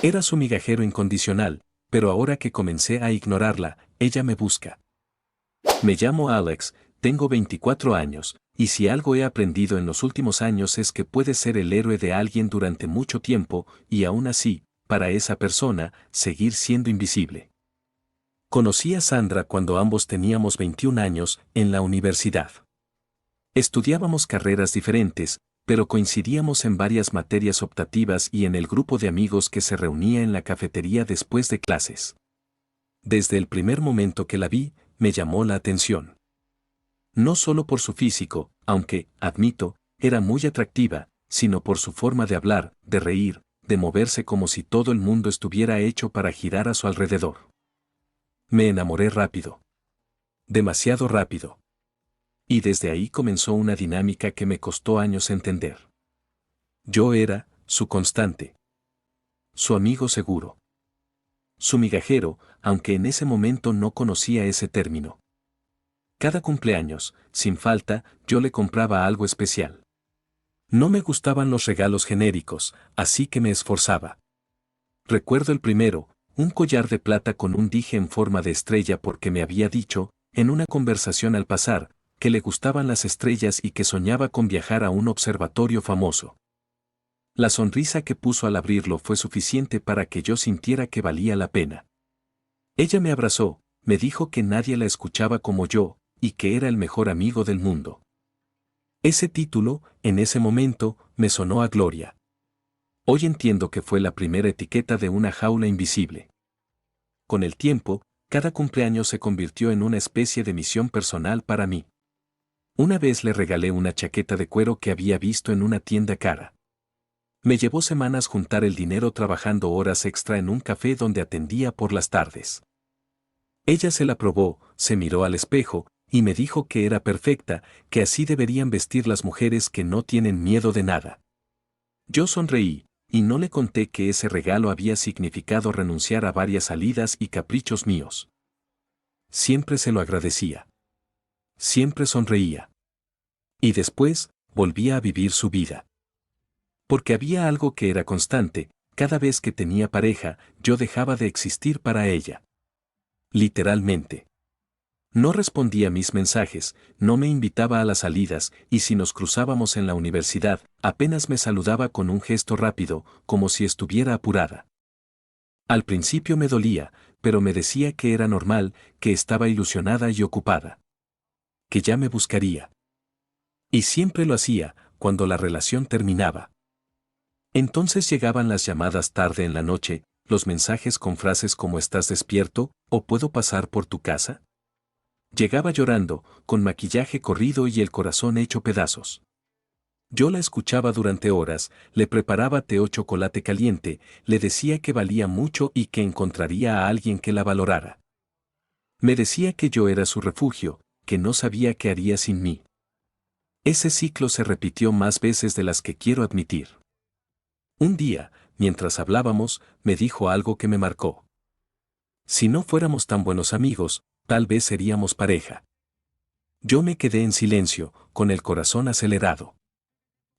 Era su migajero incondicional, pero ahora que comencé a ignorarla, ella me busca. Me llamo Alex, tengo 24 años, y si algo he aprendido en los últimos años es que puedes ser el héroe de alguien durante mucho tiempo, y aún así, para esa persona, seguir siendo invisible. Conocí a Sandra cuando ambos teníamos 21 años, en la universidad. Estudiábamos carreras diferentes, pero coincidíamos en varias materias optativas y en el grupo de amigos que se reunía en la cafetería después de clases. Desde el primer momento que la vi, me llamó la atención. No solo por su físico, aunque, admito, era muy atractiva, sino por su forma de hablar, de reír, de moverse como si todo el mundo estuviera hecho para girar a su alrededor. Me enamoré rápido. Demasiado rápido. Y desde ahí comenzó una dinámica que me costó años entender. Yo era, su constante. Su amigo seguro. Su migajero, aunque en ese momento no conocía ese término. Cada cumpleaños, sin falta, yo le compraba algo especial. No me gustaban los regalos genéricos, así que me esforzaba. Recuerdo el primero, un collar de plata con un dije en forma de estrella porque me había dicho, en una conversación al pasar, que le gustaban las estrellas y que soñaba con viajar a un observatorio famoso. La sonrisa que puso al abrirlo fue suficiente para que yo sintiera que valía la pena. Ella me abrazó, me dijo que nadie la escuchaba como yo, y que era el mejor amigo del mundo. Ese título, en ese momento, me sonó a gloria. Hoy entiendo que fue la primera etiqueta de una jaula invisible. Con el tiempo, cada cumpleaños se convirtió en una especie de misión personal para mí. Una vez le regalé una chaqueta de cuero que había visto en una tienda cara. Me llevó semanas juntar el dinero trabajando horas extra en un café donde atendía por las tardes. Ella se la probó, se miró al espejo, y me dijo que era perfecta, que así deberían vestir las mujeres que no tienen miedo de nada. Yo sonreí, y no le conté que ese regalo había significado renunciar a varias salidas y caprichos míos. Siempre se lo agradecía. Siempre sonreía. Y después, volvía a vivir su vida. Porque había algo que era constante, cada vez que tenía pareja, yo dejaba de existir para ella. Literalmente. No respondía mis mensajes, no me invitaba a las salidas, y si nos cruzábamos en la universidad, apenas me saludaba con un gesto rápido, como si estuviera apurada. Al principio me dolía, pero me decía que era normal, que estaba ilusionada y ocupada. Que ya me buscaría. Y siempre lo hacía, cuando la relación terminaba. Entonces llegaban las llamadas tarde en la noche, los mensajes con frases como ¿estás despierto? ¿O puedo pasar por tu casa? Llegaba llorando, con maquillaje corrido y el corazón hecho pedazos. Yo la escuchaba durante horas, le preparaba té o chocolate caliente, le decía que valía mucho y que encontraría a alguien que la valorara. Me decía que yo era su refugio, que no sabía qué haría sin mí. Ese ciclo se repitió más veces de las que quiero admitir. Un día, mientras hablábamos, me dijo algo que me marcó. Si no fuéramos tan buenos amigos, tal vez seríamos pareja. Yo me quedé en silencio, con el corazón acelerado.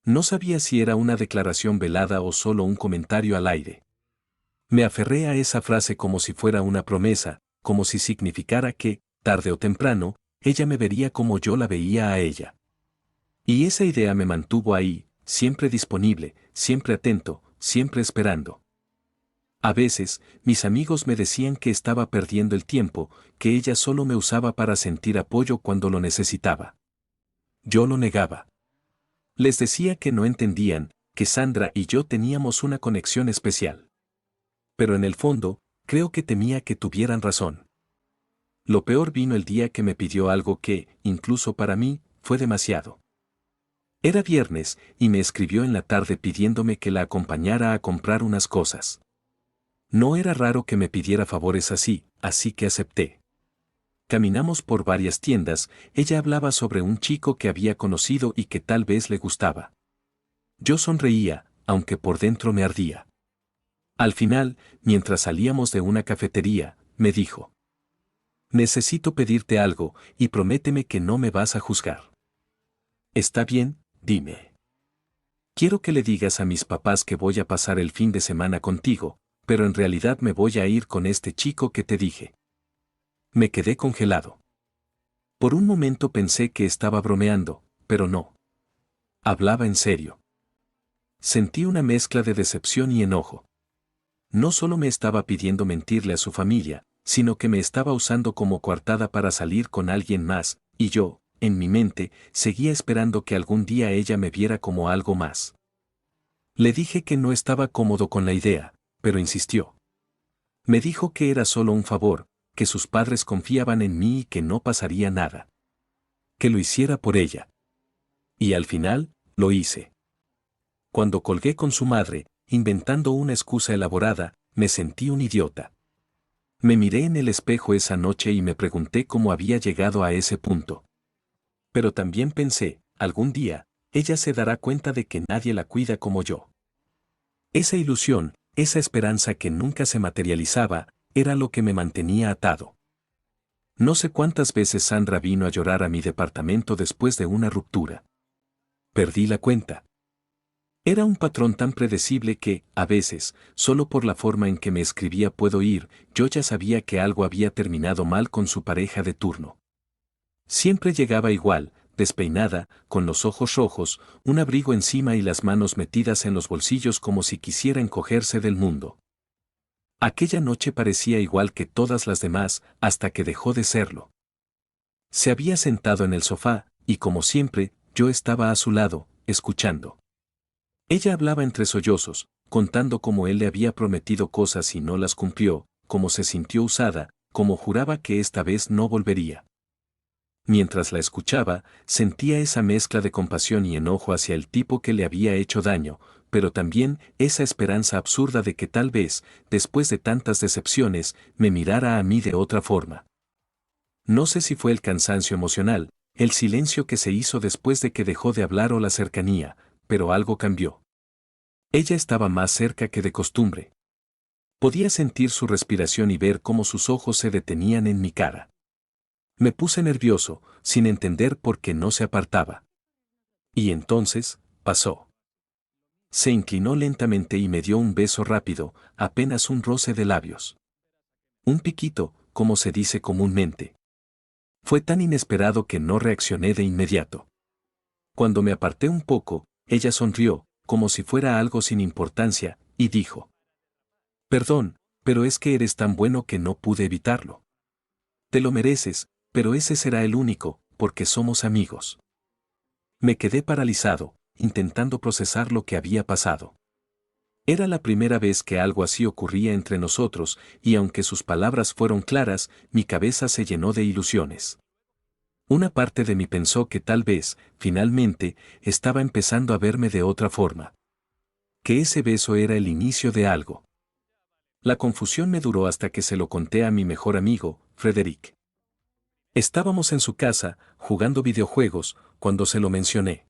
No sabía si era una declaración velada o solo un comentario al aire. Me aferré a esa frase como si fuera una promesa, como si significara que, tarde o temprano, ella me vería como yo la veía a ella. Y esa idea me mantuvo ahí, siempre disponible, siempre atento, siempre esperando. A veces, mis amigos me decían que estaba perdiendo el tiempo, que ella solo me usaba para sentir apoyo cuando lo necesitaba. Yo lo negaba. Les decía que no entendían, que Sandra y yo teníamos una conexión especial. Pero en el fondo, creo que temía que tuvieran razón. Lo peor vino el día que me pidió algo que, incluso para mí, fue demasiado. Era viernes, y me escribió en la tarde pidiéndome que la acompañara a comprar unas cosas. No era raro que me pidiera favores así que acepté. Caminamos por varias tiendas, ella hablaba sobre un chico que había conocido y que tal vez le gustaba. Yo sonreía, aunque por dentro me ardía. Al final, mientras salíamos de una cafetería, me dijo: necesito pedirte algo, y prométeme que no me vas a juzgar. Está bien, dime. Quiero que le digas a mis papás que voy a pasar el fin de semana contigo, pero en realidad me voy a ir con este chico que te dije. Me quedé congelado. Por un momento pensé que estaba bromeando, pero no. Hablaba en serio. Sentí una mezcla de decepción y enojo. No solo me estaba pidiendo mentirle a su familia, sino que me estaba usando como coartada para salir con alguien más, y yo, en mi mente, seguía esperando que algún día ella me viera como algo más. Le dije que no estaba cómodo con la idea, pero insistió. Me dijo que era solo un favor, que sus padres confiaban en mí y que no pasaría nada. Que lo hiciera por ella. Y al final, lo hice. Cuando colgué con su madre, inventando una excusa elaborada, me sentí un idiota. Me miré en el espejo esa noche y me pregunté cómo había llegado a ese punto. Pero también pensé, algún día, ella se dará cuenta de que nadie la cuida como yo. Esa ilusión, esa esperanza que nunca se materializaba, era lo que me mantenía atado. No sé cuántas veces Sandra vino a llorar a mi departamento después de una ruptura. Perdí la cuenta. Era un patrón tan predecible que, a veces, solo por la forma en que me escribía puedo ir, yo ya sabía que algo había terminado mal con su pareja de turno. Siempre llegaba igual, despeinada, con los ojos rojos, un abrigo encima y las manos metidas en los bolsillos como si quisiera encogerse del mundo. Aquella noche parecía igual que todas las demás, hasta que dejó de serlo. Se había sentado en el sofá, y como siempre, yo estaba a su lado, escuchando. Ella hablaba entre sollozos, contando cómo él le había prometido cosas y no las cumplió, cómo se sintió usada, cómo juraba que esta vez no volvería. Mientras la escuchaba, sentía esa mezcla de compasión y enojo hacia el tipo que le había hecho daño, pero también esa esperanza absurda de que tal vez, después de tantas decepciones, me mirara a mí de otra forma. No sé si fue el cansancio emocional, el silencio que se hizo después de que dejó de hablar o la cercanía, pero algo cambió. Ella estaba más cerca que de costumbre. Podía sentir su respiración y ver cómo sus ojos se detenían en mi cara. Me puse nervioso, sin entender por qué no se apartaba. Y entonces, pasó. Se inclinó lentamente y me dio un beso rápido, apenas un roce de labios. Un piquito, como se dice comúnmente. Fue tan inesperado que no reaccioné de inmediato. Cuando me aparté un poco, ella sonrió, como si fuera algo sin importancia, y dijo: «Perdón, pero es que eres tan bueno que no pude evitarlo. Te lo mereces, pero ese será el único, porque somos amigos». Me quedé paralizado, intentando procesar lo que había pasado. Era la primera vez que algo así ocurría entre nosotros, y aunque sus palabras fueron claras, mi cabeza se llenó de ilusiones. Una parte de mí pensó que tal vez, finalmente, estaba empezando a verme de otra forma. Que ese beso era el inicio de algo. La confusión me duró hasta que se lo conté a mi mejor amigo, Frederick. Estábamos en su casa, jugando videojuegos, cuando se lo mencioné.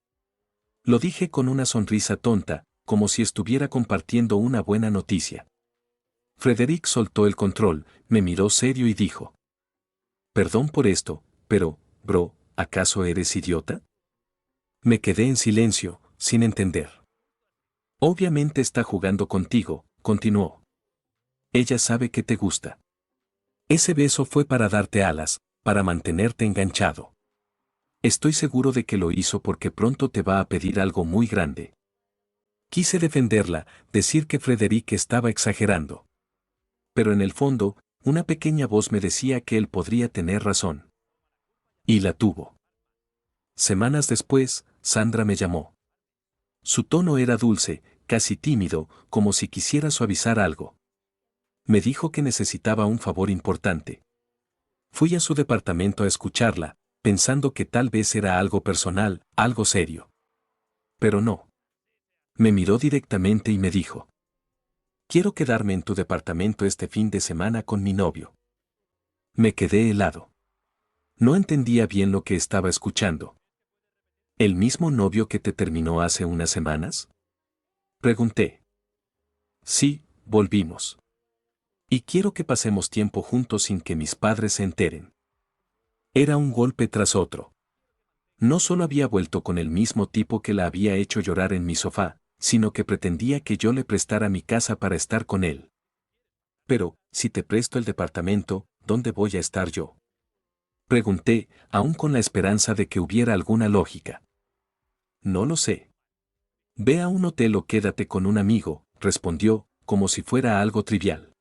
Lo dije con una sonrisa tonta, como si estuviera compartiendo una buena noticia. Frederick soltó el control, me miró serio y dijo: «Perdón por esto, pero, bro, ¿acaso eres idiota?». Me quedé en silencio, sin entender. «Obviamente está jugando contigo», continuó. «Ella sabe que te gusta. Ese beso fue para darte alas, para mantenerte enganchado. Estoy seguro de que lo hizo porque pronto te va a pedir algo muy grande». Quise defenderla, decir que Frederick estaba exagerando. Pero en el fondo, una pequeña voz me decía que él podría tener razón. Y la tuvo. Semanas después, Sandra me llamó. Su tono era dulce, casi tímido, como si quisiera suavizar algo. Me dijo que necesitaba un favor importante. Fui a su departamento a escucharla, pensando que tal vez era algo personal, algo serio. Pero no. Me miró directamente y me dijo: «Quiero quedarme en tu departamento este fin de semana con mi novio». Me quedé helado. No entendía bien lo que estaba escuchando. ¿El mismo novio que te terminó hace unas semanas?, pregunté. Sí, volvimos. Y quiero que pasemos tiempo juntos sin que mis padres se enteren. Era un golpe tras otro. No solo había vuelto con el mismo tipo que la había hecho llorar en mi sofá, sino que pretendía que yo le prestara mi casa para estar con él. Pero, si te presto el departamento, ¿dónde voy a estar yo? Pregunté, aún con la esperanza de que hubiera alguna lógica. No lo sé. Ve a un hotel o quédate con un amigo, respondió, como si fuera algo trivial.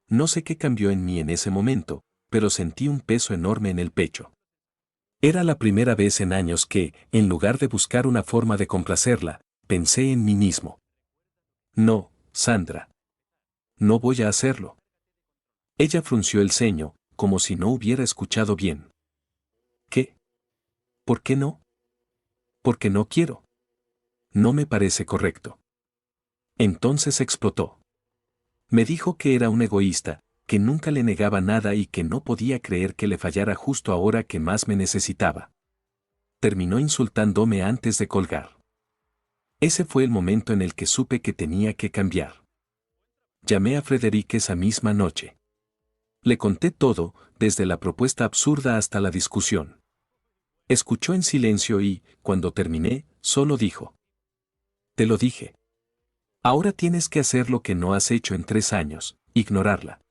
No sé qué cambió en mí en ese momento, pero sentí un peso enorme en el pecho. Era la primera vez en años que, en lugar de buscar una forma de complacerla, pensé en mí mismo. No, Sandra. No voy a hacerlo. Ella frunció el ceño, como si no hubiera escuchado bien. ¿Qué? ¿Por qué no? Porque no quiero. No me parece correcto. Entonces explotó. Me dijo que era un egoísta, que nunca le negaba nada y que no podía creer que le fallara justo ahora que más me necesitaba. Terminó insultándome antes de colgar. Ese fue el momento en el que supe que tenía que cambiar. Llamé a Frederick esa misma noche. Le conté todo, desde la propuesta absurda hasta la discusión. Escuchó en silencio y, cuando terminé, solo dijo: Te lo dije. Ahora tienes que hacer lo que no has hecho en 3 años, ignorarla.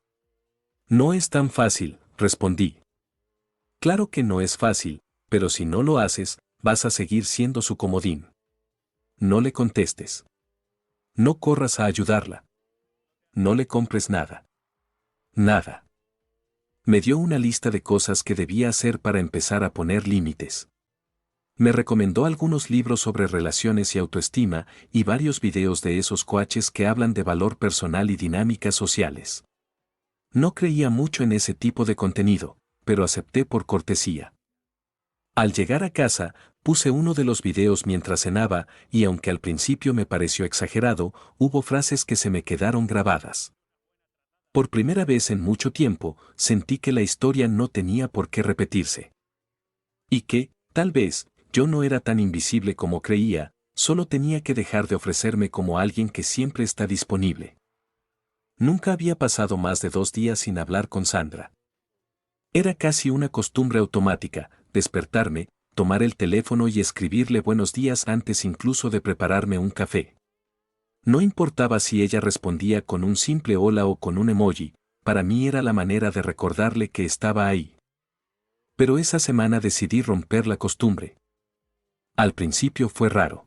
No es tan fácil, respondí. Claro que no es fácil, pero si no lo haces, vas a seguir siendo su comodín. No le contestes. No corras a ayudarla. No le compres nada. Nada. Me dio una lista de cosas que debía hacer para empezar a poner límites. Me recomendó algunos libros sobre relaciones y autoestima y varios videos de esos coaches que hablan de valor personal y dinámicas sociales. No creía mucho en ese tipo de contenido, pero acepté por cortesía. Al llegar a casa, puse uno de los videos mientras cenaba y aunque al principio me pareció exagerado, hubo frases que se me quedaron grabadas. Por primera vez en mucho tiempo, sentí que la historia no tenía por qué repetirse. Y que, tal vez, yo no era tan invisible como creía, solo tenía que dejar de ofrecerme como alguien que siempre está disponible. Nunca había pasado más de 2 días sin hablar con Sandra. Era casi una costumbre automática, despertarme, tomar el teléfono y escribirle buenos días antes incluso de prepararme un café. No importaba si ella respondía con un simple hola o con un emoji, para mí era la manera de recordarle que estaba ahí. Pero esa semana decidí romper la costumbre. Al principio fue raro.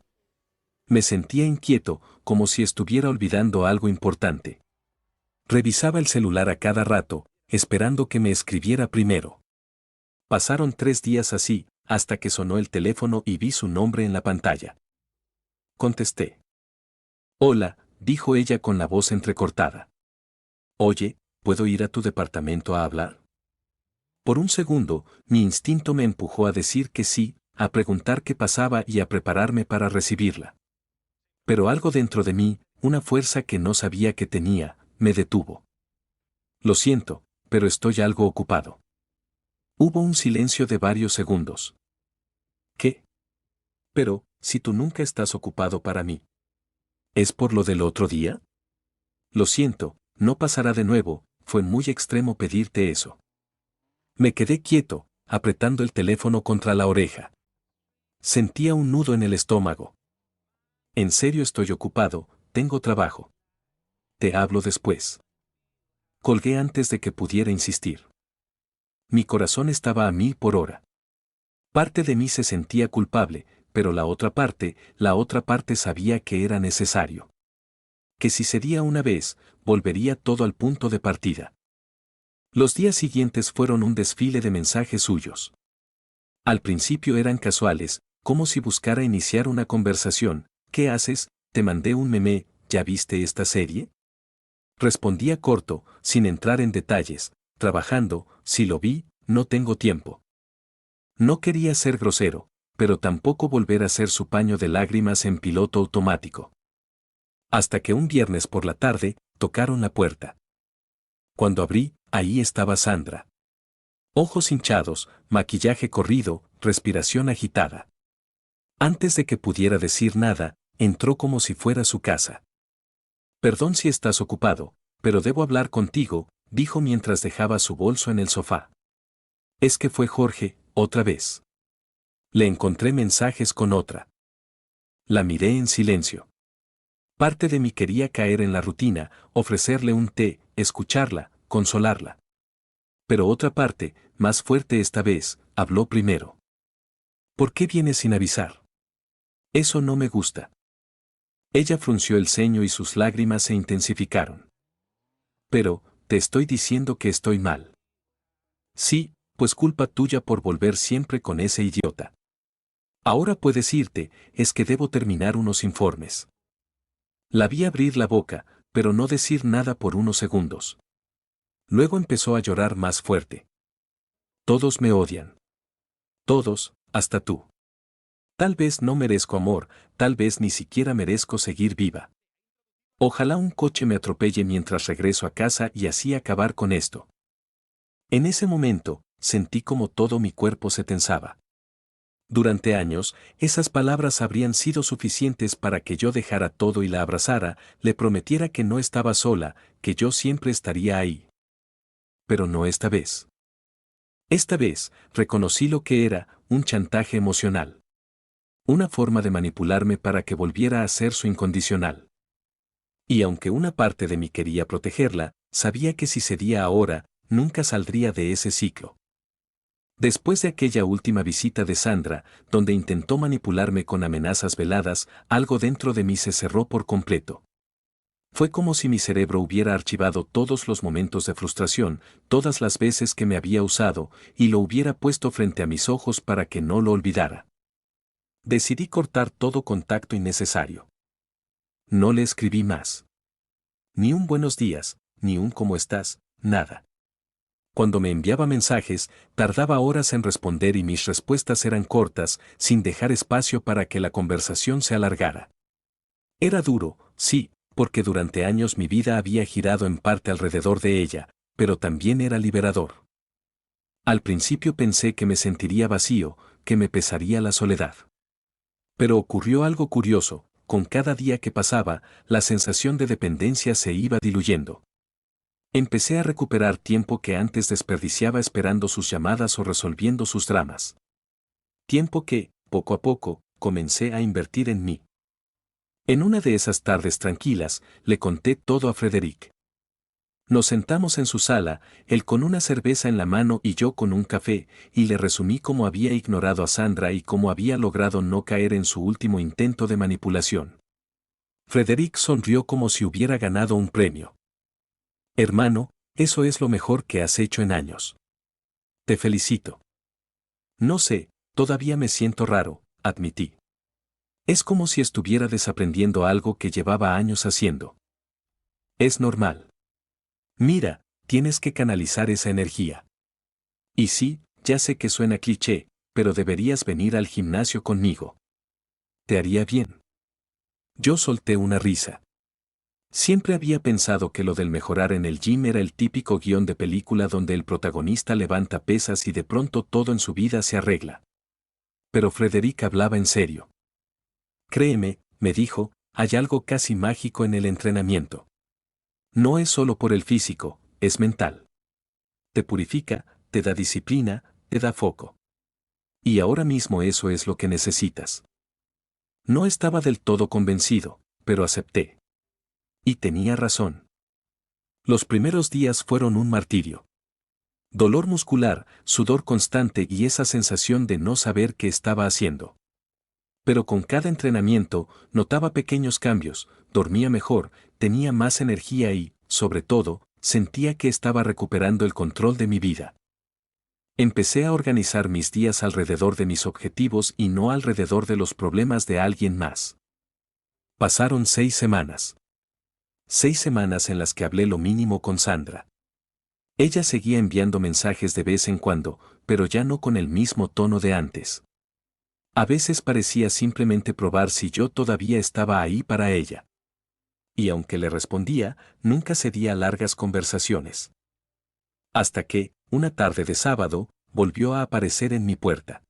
Me sentía inquieto, como si estuviera olvidando algo importante. Revisaba el celular a cada rato, esperando que me escribiera primero. Pasaron 3 días así, hasta que sonó el teléfono y vi su nombre en la pantalla. Contesté. Hola, dijo ella con la voz entrecortada. Oye, ¿puedo ir a tu departamento a hablar? Por un segundo, mi instinto me empujó a decir que sí, a preguntar qué pasaba y a prepararme para recibirla. Pero algo dentro de mí, una fuerza que no sabía que tenía, me detuvo. Lo siento, pero estoy algo ocupado. Hubo un silencio de varios segundos. ¿Qué? Pero, si tú nunca estás ocupado para mí. ¿Es por lo del otro día? Lo siento, no pasará de nuevo, fue muy extremo pedirte eso. Me quedé quieto, apretando el teléfono contra la oreja. Sentía un nudo en el estómago. En serio estoy ocupado, tengo trabajo. Te hablo después. Colgué antes de que pudiera insistir. Mi corazón estaba a 1000 por hora. Parte de mí se sentía culpable, pero la otra parte sabía que era necesario. Que si cedía una vez, volvería todo al punto de partida. Los días siguientes fueron un desfile de mensajes suyos. Al principio eran casuales, como si buscara iniciar una conversación. ¿Qué haces? Te mandé un meme, ¿ya viste esta serie? Respondía corto, sin entrar en detalles, trabajando, si lo vi, no tengo tiempo. No quería ser grosero, pero tampoco volver a ser su paño de lágrimas en piloto automático. Hasta que un viernes por la tarde, tocaron la puerta. Cuando abrí, ahí estaba Sandra. Ojos hinchados, maquillaje corrido, respiración agitada. Antes de que pudiera decir nada, entró como si fuera su casa. Perdón si estás ocupado, pero debo hablar contigo, dijo mientras dejaba su bolso en el sofá. Es que fue Jorge, otra vez. Le encontré mensajes con otra. La miré en silencio. Parte de mí quería caer en la rutina, ofrecerle un té, escucharla, consolarla. Pero otra parte, más fuerte esta vez, habló primero. ¿Por qué vienes sin avisar? Eso no me gusta. Ella frunció el ceño y sus lágrimas se intensificaron. Pero, te estoy diciendo que estoy mal. Sí, pues culpa tuya por volver siempre con ese idiota. Ahora puedes irte, es que debo terminar unos informes. La vi abrir la boca, pero no decir nada por unos segundos. Luego empezó a llorar más fuerte. Todos me odian. Todos, hasta tú. Tal vez no merezco amor, tal vez ni siquiera merezco seguir viva. Ojalá un coche me atropelle mientras regreso a casa y así acabar con esto. En ese momento, sentí como todo mi cuerpo se tensaba. Durante años, esas palabras habrían sido suficientes para que yo dejara todo y la abrazara, le prometiera que no estaba sola, que yo siempre estaría ahí. Pero no esta vez. Esta vez, reconocí lo que era, un chantaje emocional. Una forma de manipularme para que volviera a ser su incondicional. Y aunque una parte de mí quería protegerla, sabía que si cedía ahora, nunca saldría de ese ciclo. Después de aquella última visita de Sandra, donde intentó manipularme con amenazas veladas, algo dentro de mí se cerró por completo. Fue como si mi cerebro hubiera archivado todos los momentos de frustración, todas las veces que me había usado, y lo hubiera puesto frente a mis ojos para que no lo olvidara. Decidí cortar todo contacto innecesario. No le escribí más. Ni un buenos días, ni un cómo estás, nada. Cuando me enviaba mensajes, tardaba horas en responder y mis respuestas eran cortas, sin dejar espacio para que la conversación se alargara. Era duro, sí, porque durante años mi vida había girado en parte alrededor de ella, pero también era liberador. Al principio pensé que me sentiría vacío, que me pesaría la soledad. Pero ocurrió algo curioso, con cada día que pasaba, la sensación de dependencia se iba diluyendo. Empecé a recuperar tiempo que antes desperdiciaba esperando sus llamadas o resolviendo sus dramas. Tiempo que, poco a poco, comencé a invertir en mí. En una de esas tardes tranquilas, le conté todo a Frederick. Nos sentamos en su sala, él con una cerveza en la mano y yo con un café, y le resumí cómo había ignorado a Sandra y cómo había logrado no caer en su último intento de manipulación. Frederick sonrió como si hubiera ganado un premio. Hermano, eso es lo mejor que has hecho en años. Te felicito. No sé, todavía me siento raro, admití. Es como si estuviera desaprendiendo algo que llevaba años haciendo. Es normal. Mira, tienes que canalizar esa energía. Y sí, ya sé que suena cliché, pero deberías venir al gimnasio conmigo. Te haría bien. Yo solté una risa. Siempre había pensado que lo del mejorar en el gym era el típico guión de película donde el protagonista levanta pesas y de pronto todo en su vida se arregla. Pero Frederick hablaba en serio. Créeme, me dijo, hay algo casi mágico en el entrenamiento. No es solo por el físico, es mental. Te purifica, te da disciplina, te da foco. Y ahora mismo eso es lo que necesitas. No estaba del todo convencido, pero acepté. Y tenía razón. Los primeros días fueron un martirio. Dolor muscular, sudor constante y esa sensación de no saber qué estaba haciendo. Pero con cada entrenamiento, notaba pequeños cambios, dormía mejor, tenía más energía y, sobre todo, sentía que estaba recuperando el control de mi vida. Empecé a organizar mis días alrededor de mis objetivos y no alrededor de los problemas de alguien más. Pasaron 6 semanas. 6 semanas en las que hablé lo mínimo con Sandra. Ella seguía enviando mensajes de vez en cuando, pero ya no con el mismo tono de antes. A veces parecía simplemente probar si yo todavía estaba ahí para ella. Y aunque le respondía, nunca cedía a largas conversaciones. Hasta que, una tarde de sábado, volvió a aparecer en mi puerta.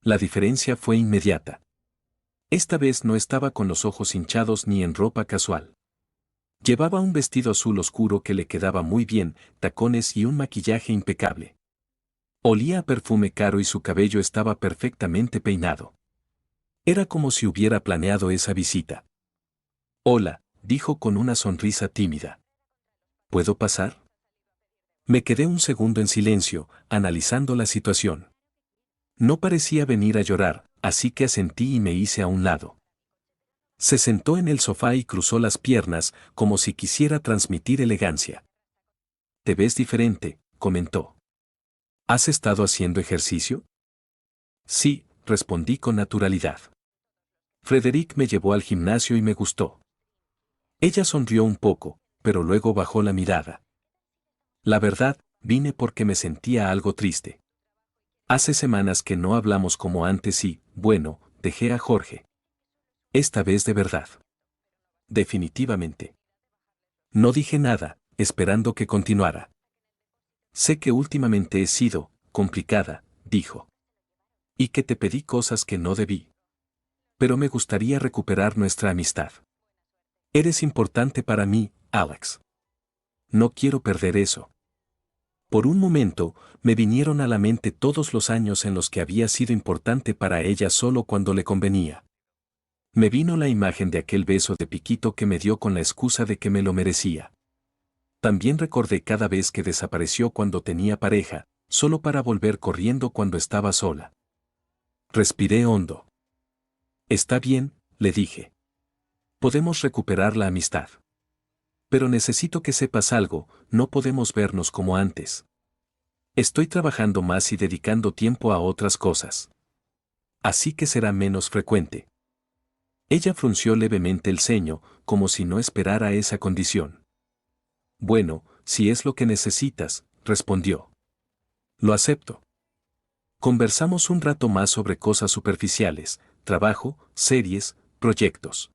La diferencia fue inmediata. Esta vez no estaba con los ojos hinchados ni en ropa casual. Llevaba un vestido azul oscuro que le quedaba muy bien, tacones y un maquillaje impecable. Olía a perfume caro y su cabello estaba perfectamente peinado. Era como si hubiera planeado esa visita. Hola, dijo con una sonrisa tímida. ¿Puedo pasar? Me quedé un segundo en silencio, analizando la situación. No parecía venir a llorar, así que asentí y me hice a un lado. Se sentó en el sofá y cruzó las piernas, como si quisiera transmitir elegancia. Te ves diferente, comentó. ¿Has estado haciendo ejercicio? Sí, respondí con naturalidad. Frederick me llevó al gimnasio y me gustó. Ella sonrió un poco, pero luego bajó la mirada. La verdad, vine porque me sentía algo triste. Hace semanas que no hablamos como antes y, bueno, dejé a Jorge. Esta vez de verdad. Definitivamente. No dije nada, esperando que continuara. Sé que últimamente he sido complicada, dijo. Y que te pedí cosas que no debí. Pero me gustaría recuperar nuestra amistad. Eres importante para mí, Alex. No quiero perder eso. Por un momento, me vinieron a la mente todos los años en los que había sido importante para ella solo cuando le convenía. Me vino la imagen de aquel beso de piquito que me dio con la excusa de que me lo merecía. También recordé cada vez que desapareció cuando tenía pareja, solo para volver corriendo cuando estaba sola. Respiré hondo. Está bien, le dije. Podemos recuperar la amistad. Pero necesito que sepas algo, no podemos vernos como antes. Estoy trabajando más y dedicando tiempo a otras cosas. Así que será menos frecuente. Ella frunció levemente el ceño, como si no esperara esa condición. Bueno, si es lo que necesitas, respondió. Lo acepto. Conversamos un rato más sobre cosas superficiales, trabajo, series, proyectos.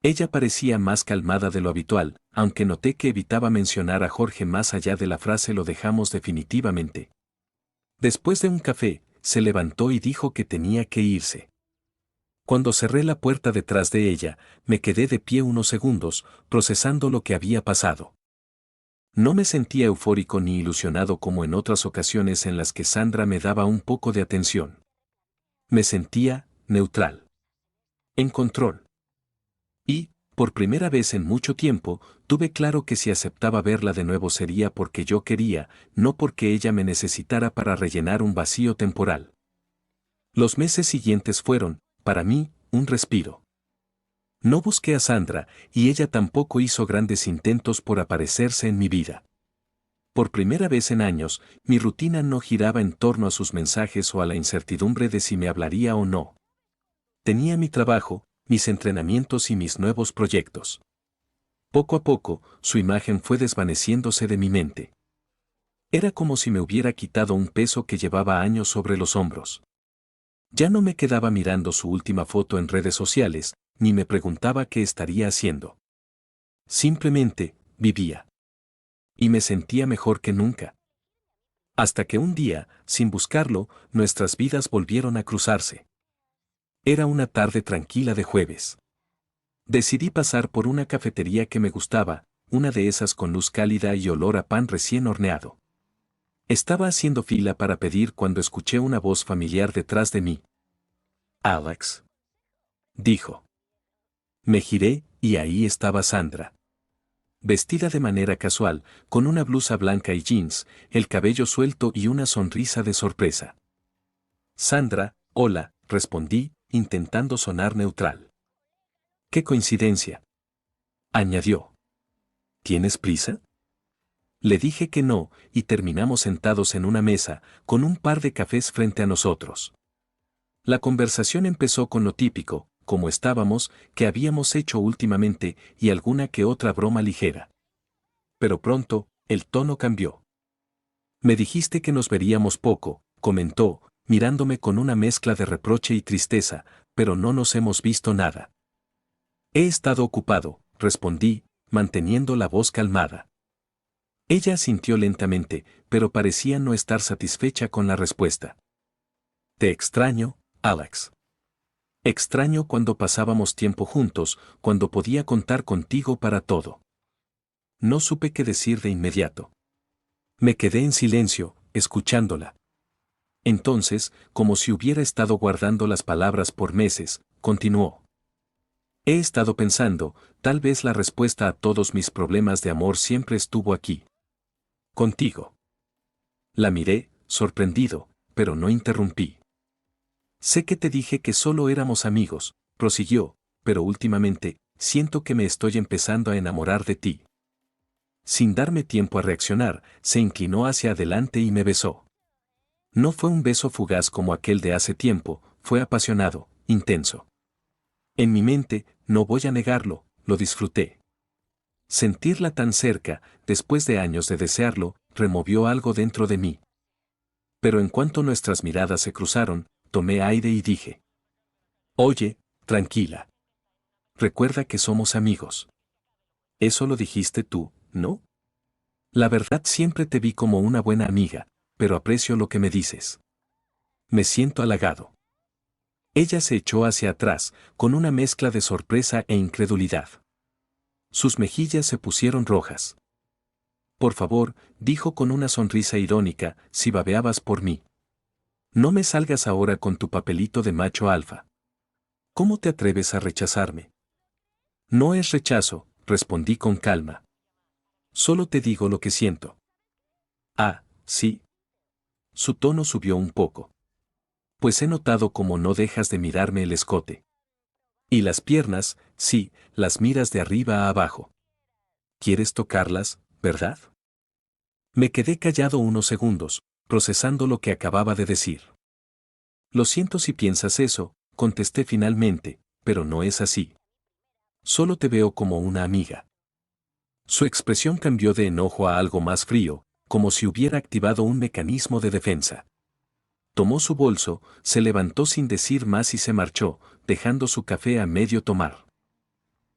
Ella parecía más calmada de lo habitual, aunque noté que evitaba mencionar a Jorge más allá de la frase lo dejamos definitivamente. Después de un café, se levantó y dijo que tenía que irse. Cuando cerré la puerta detrás de ella, me quedé de pie unos segundos, procesando lo que había pasado. No me sentía eufórico ni ilusionado como en otras ocasiones en las que Sandra me daba un poco de atención. Me sentía neutral. En control. Y, por primera vez en mucho tiempo, tuve claro que si aceptaba verla de nuevo sería porque yo quería, no porque ella me necesitara para rellenar un vacío temporal. Los meses siguientes fueron, para mí, un respiro. No busqué a Sandra, y ella tampoco hizo grandes intentos por aparecerse en mi vida. Por primera vez en años, mi rutina no giraba en torno a sus mensajes o a la incertidumbre de si me hablaría o no. Tenía mi trabajo, mis entrenamientos y mis nuevos proyectos. Poco a poco, su imagen fue desvaneciéndose de mi mente. Era como si me hubiera quitado un peso que llevaba años sobre los hombros. Ya no me quedaba mirando su última foto en redes sociales, ni me preguntaba qué estaría haciendo. Simplemente, vivía. Y me sentía mejor que nunca. Hasta que un día, sin buscarlo, nuestras vidas volvieron a cruzarse. Era una tarde tranquila de jueves. Decidí pasar por una cafetería que me gustaba, una de esas con luz cálida y olor a pan recién horneado. Estaba haciendo fila para pedir cuando escuché una voz familiar detrás de mí. Alex. Dijo. Me giré, y ahí estaba Sandra. Vestida de manera casual, con una blusa blanca y jeans, el cabello suelto y una sonrisa de sorpresa. Sandra, hola, respondí, intentando sonar neutral. ¡Qué coincidencia! Añadió. ¿Tienes prisa? Le dije que no, y terminamos sentados en una mesa, con un par de cafés frente a nosotros. La conversación empezó con lo típico, como estábamos, que habíamos hecho últimamente, y alguna que otra broma ligera. Pero pronto, el tono cambió. Me dijiste que nos veríamos poco, comentó, mirándome con una mezcla de reproche y tristeza, pero no nos hemos visto nada. He estado ocupado, respondí, manteniendo la voz calmada. Ella asintió lentamente, pero parecía no estar satisfecha con la respuesta. Te extraño, Alex. Extraño cuando pasábamos tiempo juntos, cuando podía contar contigo para todo. No supe qué decir de inmediato. Me quedé en silencio, escuchándola. Entonces, como si hubiera estado guardando las palabras por meses, continuó. He estado pensando, tal vez la respuesta a todos mis problemas de amor siempre estuvo aquí. Contigo. La miré, sorprendido, pero no interrumpí. Sé que te dije que solo éramos amigos, prosiguió, pero últimamente, siento que me estoy empezando a enamorar de ti. Sin darme tiempo a reaccionar, se inclinó hacia adelante y me besó. No fue un beso fugaz como aquel de hace tiempo, fue apasionado, intenso. En mi mente, no voy a negarlo, lo disfruté. Sentirla tan cerca, después de años de desearlo, removió algo dentro de mí. Pero en cuanto nuestras miradas se cruzaron, tomé aire y dije: Oye, tranquila. Recuerda que somos amigos. Eso lo dijiste tú, ¿no? La verdad siempre te vi como una buena amiga, pero aprecio lo que me dices. Me siento halagado. Ella se echó hacia atrás, con una mezcla de sorpresa e incredulidad. Sus mejillas se pusieron rojas. Por favor, dijo con una sonrisa irónica, si babeabas por mí. No me salgas ahora con tu papelito de macho alfa. ¿Cómo te atreves a rechazarme? No es rechazo, respondí con calma. Solo te digo lo que siento. Ah, sí. Su tono subió un poco. Pues he notado cómo no dejas de mirarme el escote. Y las piernas, sí, las miras de arriba a abajo. ¿Quieres tocarlas, verdad? Me quedé callado unos segundos, procesando lo que acababa de decir. Lo siento si piensas eso, contesté finalmente, pero no es así. Solo te veo como una amiga. Su expresión cambió de enojo a algo más frío, como si hubiera activado un mecanismo de defensa. Tomó su bolso, se levantó sin decir más y se marchó, dejando su café a medio tomar.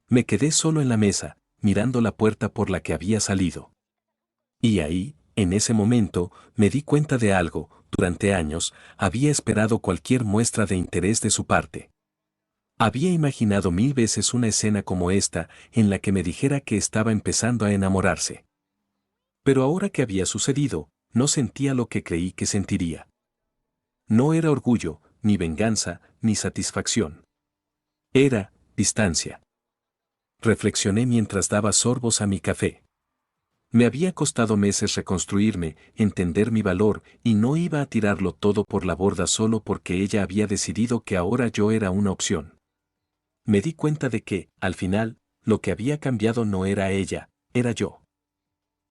Me quedé solo en la mesa, mirando la puerta por la que había salido. Y ahí, en ese momento, me di cuenta de algo: durante años, había esperado cualquier muestra de interés de su parte. Había imaginado 1000 veces una escena como esta, en la que me dijera que estaba empezando a enamorarse. Pero ahora que había sucedido, no sentía lo que creí que sentiría. No era orgullo, ni venganza, ni satisfacción. Era distancia. Reflexioné mientras daba sorbos a mi café. Me había costado meses reconstruirme, entender mi valor, y no iba a tirarlo todo por la borda solo porque ella había decidido que ahora yo era una opción. Me di cuenta de que, al final, lo que había cambiado no era ella, era yo.